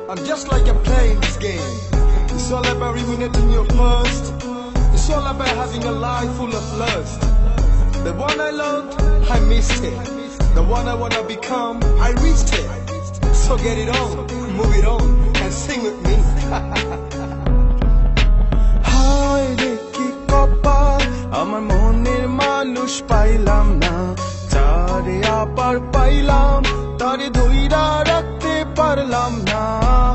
I'm just like a player in this game. It's all about ruminating your past. It's all about having a life full of lust. The one I loved, I missed it. The one I wanna become, I reached it. So get it on, move it on, and sing with me. হায় রে কি কপাল, আমার মনের মানুষ পাইলাম না, যারে আবার পাইলাম তারে ধইরা রাখতে পারলাম না।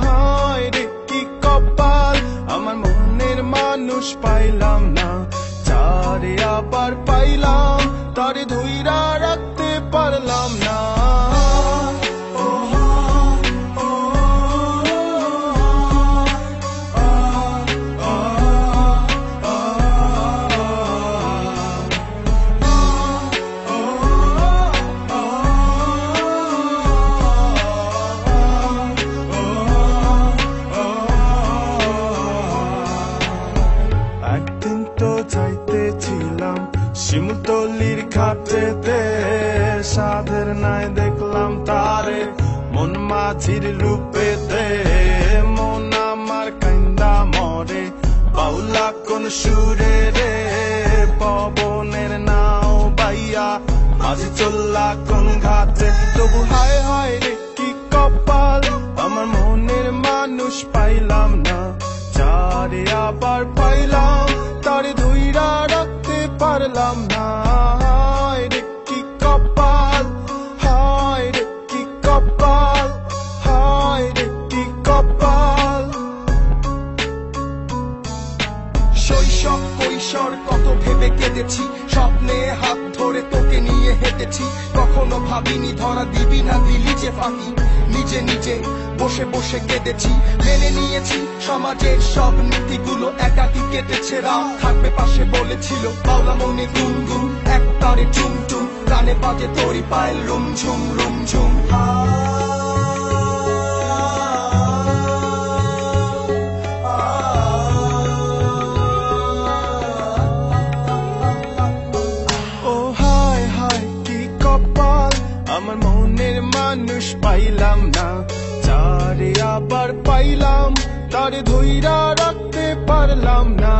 হায় রে কি কপাল, আমার মনের মানুষ পাইলাম না, যারে আবার পাইলাম তারে ধইরা রাখতে পারলাম না। একদিন তো যাইতেছিলাম শিমুলতলির ঘাটেতে, সাধের নাই দেখলাম তারে মন মাঝির রূপেতে। মন আমার কান্দা মরে বাউলা কোন সুরে রে, পবনের নাও বাইয়া মাঝি চললা কোন ঘাটে। তবু হায় হায় রে কি কপাল, আমার মনের মানুষ পাইলাম না, যারে আবার পাইলাম তারে ধইরা রাখতে পারলাম না। হায় রে কি কপাল, হায় রে কি কপাল, হায় রে কি কপাল। শৈশব কৈশোর কত ভেবে কেঁদেছি, স্বপ্নে হাত ধরে তোকে নিয়ে হেঁটেছি। কখনো ভাবিনি ধরা দিবি না, দিলি যে ফাঁকি। নিজে নিজে বসে বসে কেঁদেছি, মেনে নিয়েছি সমাজের সব নীতিগুলো। একাকি কেটেছে রাত, থাকবে পাশে বলেছিল বাউলা মনে গুনগুন। এক তারে টুমটুম কানে বাজে তোরি পায়ের রুমঝুম রুমঝুম। আমার মনের মানুষ পাইলাম না, যারে আবার পাইলাম তারে ধইরা রাখতে পারলাম না।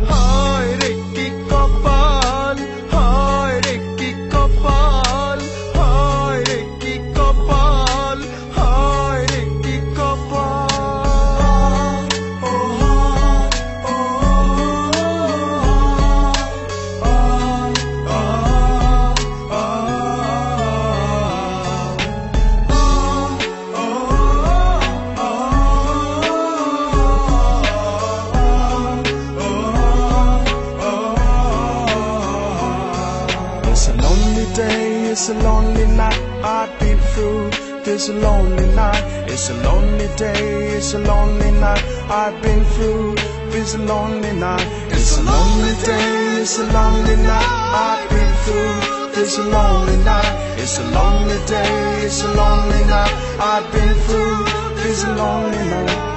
হায় রে কি কপাল, হায় রে কি কপাল, হায় রে কি কপাল, হায় রে কি কপাল। It's a lonely day, it's a lonely night, I've been through this lonely night. It's a lonely day, it's a lonely night, I've been through this lonely night. It's a lonely day, it's a lonely night, I've been through this lonely night. It's a lonely day, it's a lonely night, I've been through this lonely night.